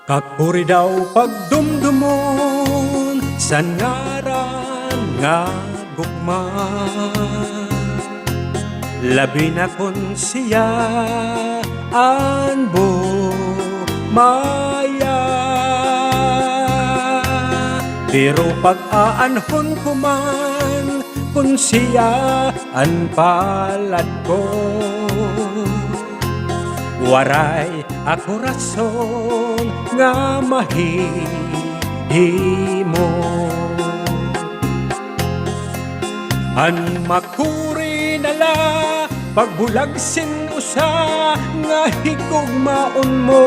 Kakuri daw pagdumdumon sa ngaran nga gugma. Labi na kun siya anbo maya. Pero pag-aanhon ko man kun siya an palad ko, waray ako rason nga mahimo. An makuri nala pagbulag sin usa nga higugmaon mo.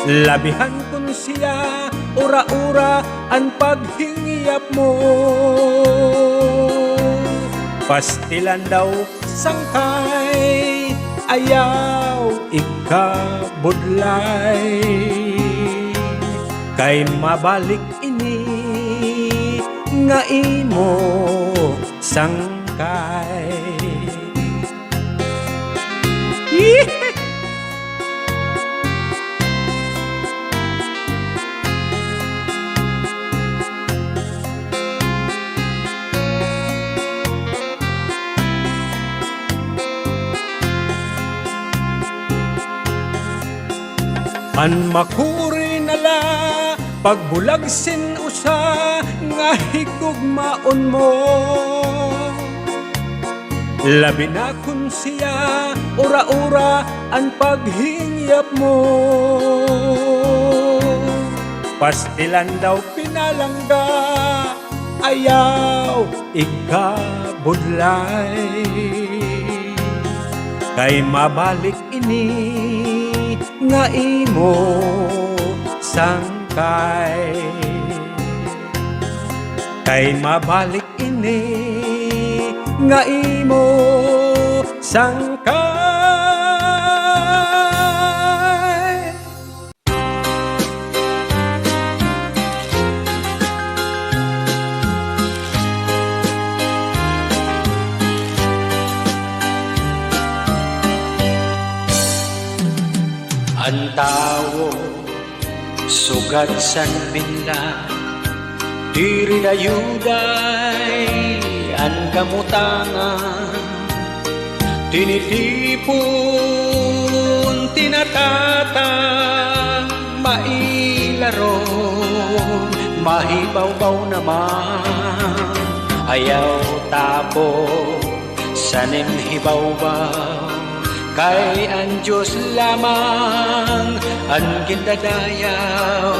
Labihan kun siya ura-ura ang paghingiyap mo. Pastilan daw sangkay, ayaw ikabudlay. Kay mabalik ini nga imo sangkay. An makuri nala pagbulag sin usa nga higugmaon mo. Labi na kun siya ura-ura ang paghingyap mo. Pastilan daw pinalangga, ayaw ikabudlay. Kay mabalik ini nga imo sangkay. Kay mabalik ini nga imo sangkay. Ang tao sugat san binla, diri dayuday ang kamutangan. Tinitipon, tinatatang, mailaron, mahibawbaw naman. Ayaw tapo, sanim hibawbaw, kay ang Diyos lamang ang gindadayaw.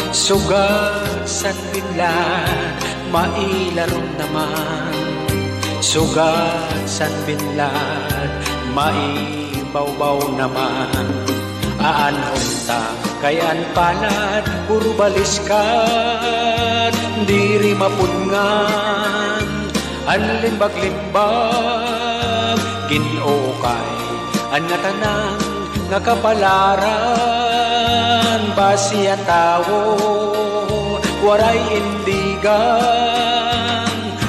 Sugat san binlan, mailaron naman. Sugat san binlan, maibawbaw naman. Aanhon ta kay an palad, puro baliskat, diri mapungan. An limbag-limbag, ginokay an nga tanang nga kapalaran. Basi ang tawo waray indigan,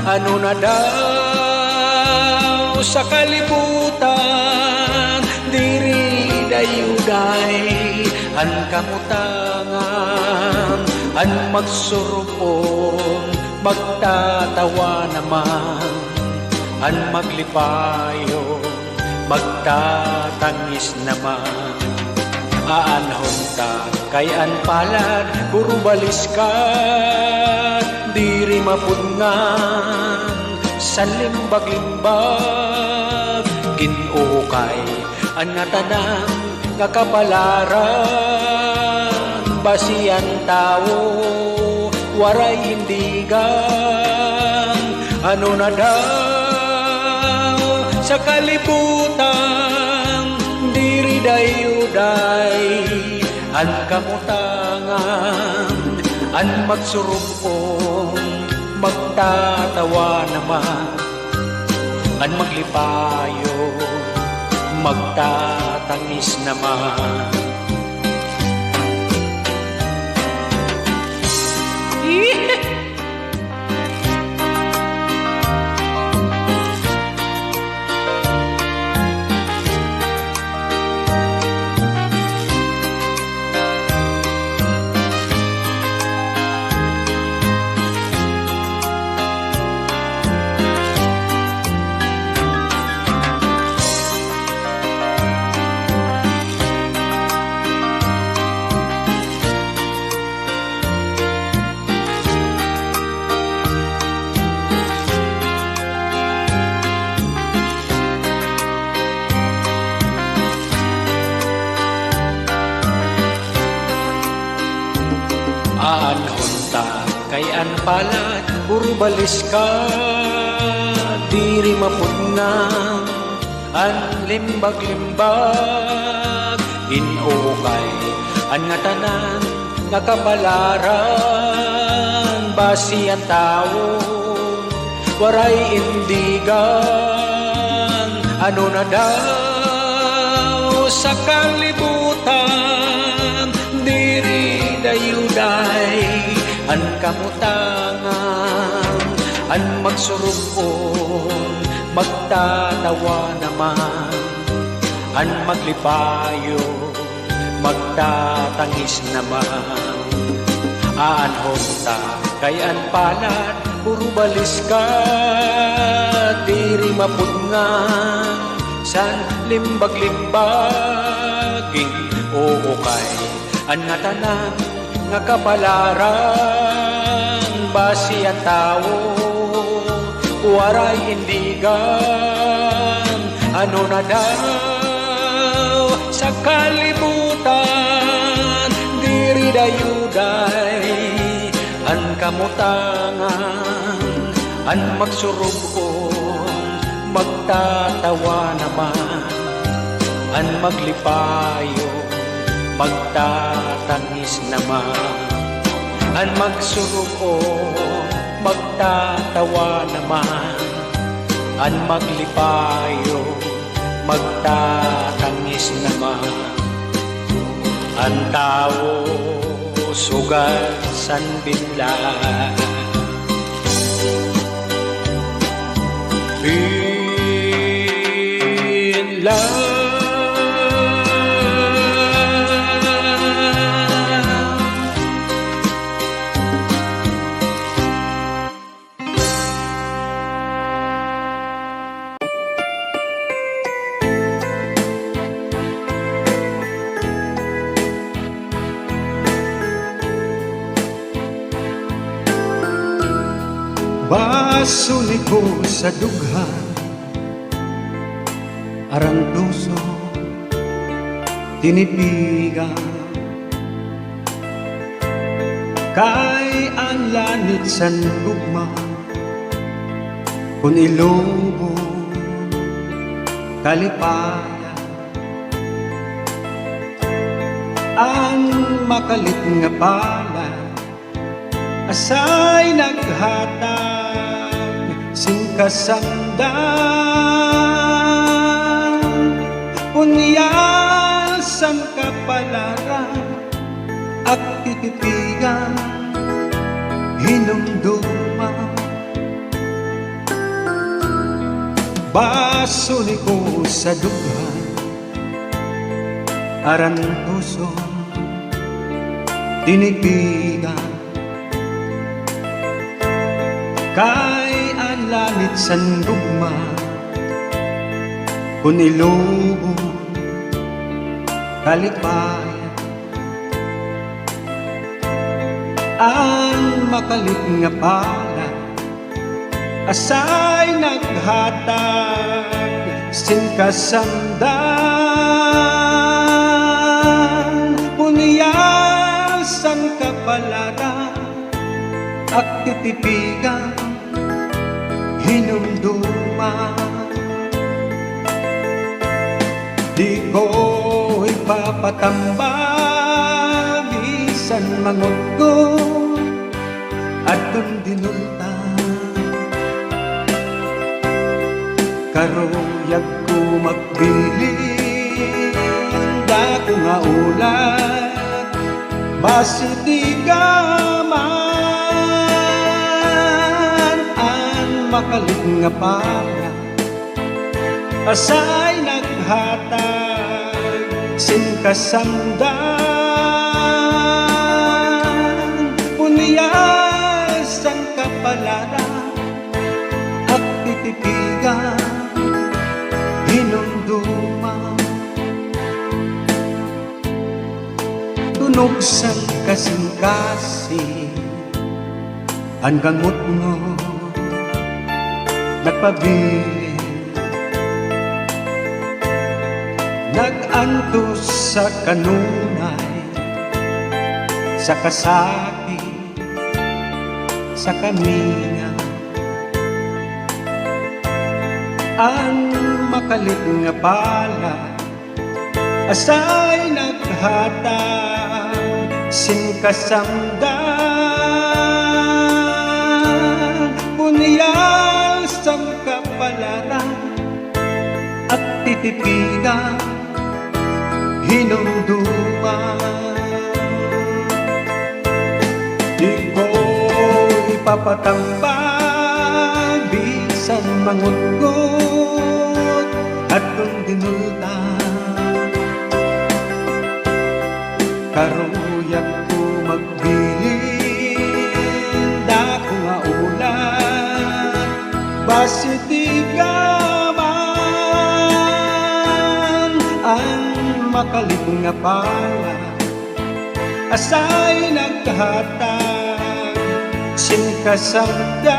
ano na daw sa kalibutan. Diri dayuday an kamutangan, an magsurupon magtatawa naman, an maglipayo magtatangis naman. Aanhon ta kay an palad, puro baliskat, diri mapungan. Sa limbag-limbag, ginukay an nga tanang nga kapalaran. Basian tao waray hindigan, ano na daw sa kalibutan. Diri dayuday an kamutangan, an magsurupong magtatawa naman, an maglipayo magtatangis naman. kay an palad puro balis ka, diri mapunang an limbag-limbag, inukay an nga tanan nga kapalaran, basi ang tao waray indigan, ano na daw sa kalibutan, diri dayuday an kamutangan, an magsurupon magtatawa naman, an maglipayo magtatangis naman, aanhon ta kay an palad puro balis ka, diri mapungan san limbag-limbaging, oo kay an nga tanan nga kapalaran, basi ang tao waray indigan, ano na daw sa kalibutan, diri dayuday an kamutangan, an magsurugon magtatawa naman, an maglipayo magtatangis naman, an magsurugon magtatawa naman, an maglipayo magtatangis naman, ang tao sugat san binla, binla. Basuni ko sa dughan, arang puso tinipigan, kay ang lanit san tugma, kung ilubo kalipayan, ang makalit nga pala asay naghatag sing kasamdan, punyasan kapalaran at titipigan hinumduman, basuni ko sa dughan, aran puso tinipigan, kay ang langit san rugma, kung ilubo kalipayan, ang makalit nga pala asay naghatag sin kasamdan, punyasan kapalaran at titipigan hinumduman, di ko ipapatambag isan mangot ko at dinuntan, karuyag ko magbilin dako nga ulat, basi di ka makalit nga pala asay naghatag sin kasamdan, punyasan kapalaran at titipigan hinumduman, tunog sang kasing-kasing ang gamot mo nagpabilin, nag-antos sa kanunay, sa kasaki sa kaminga. Ang makalit nga pala asay naghatag sin kasamdan, punyal sang kapalaran at titipigan hinumduman. Di ko ipapatambag bisan mangutgot at kung dinultan, karuyag ko magbilin dako nga ulan basi di ka man. Ang makalit nga pala asay naghatag sin kasamdan,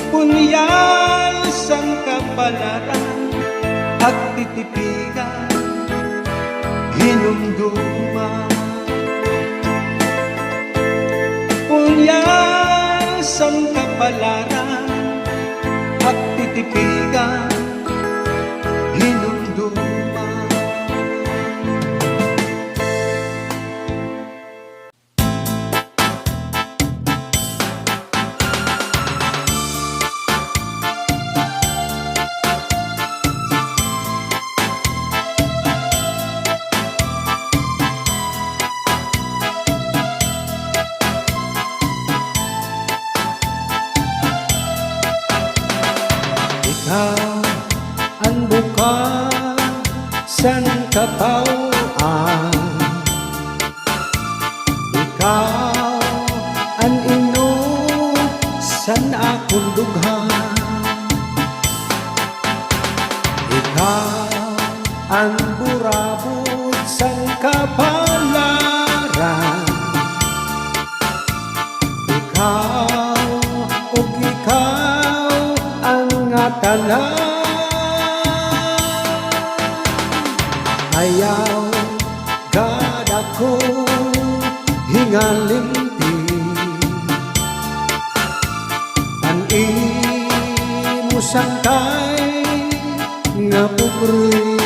punyal sang kapalaran at titipigan hinumduman. Punyal sang kapalaran at titipigan hinumduman. Ikaw ang bukas san katawaan, ikaw ang inog san akong dughan, ikaw ang burabot san kapalaran, ikaw ug ikaw ang tanan. Ayaw gad ako hingalimti ang imo sangkay nga pugri.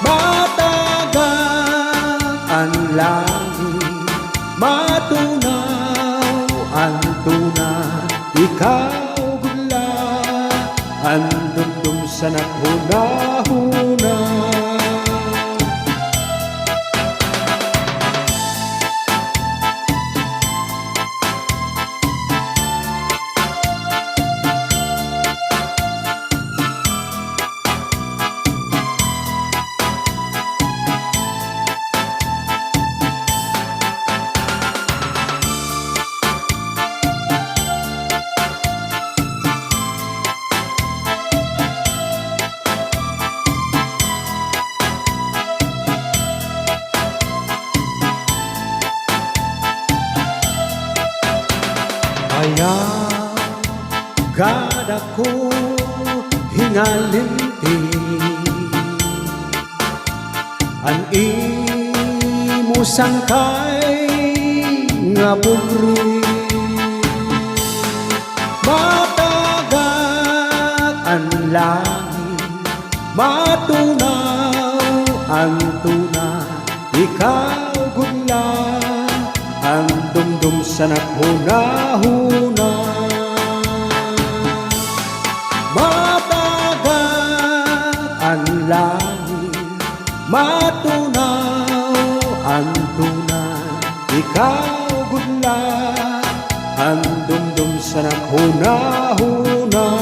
Matagal ang langit, matunaw ang tuna, ikaw gula ang dumdum sa naghuna-huna. Ayaw gad ako hingalimti ang imo sangkay nga pugri. Matagal ang langit, matunaw ang tuna, ikaw gula ang dumdum sa naghuna-huna. Matagal ang langit, matunaw ang tuna, ikaw gula ang dumdum sa naghuna-huna.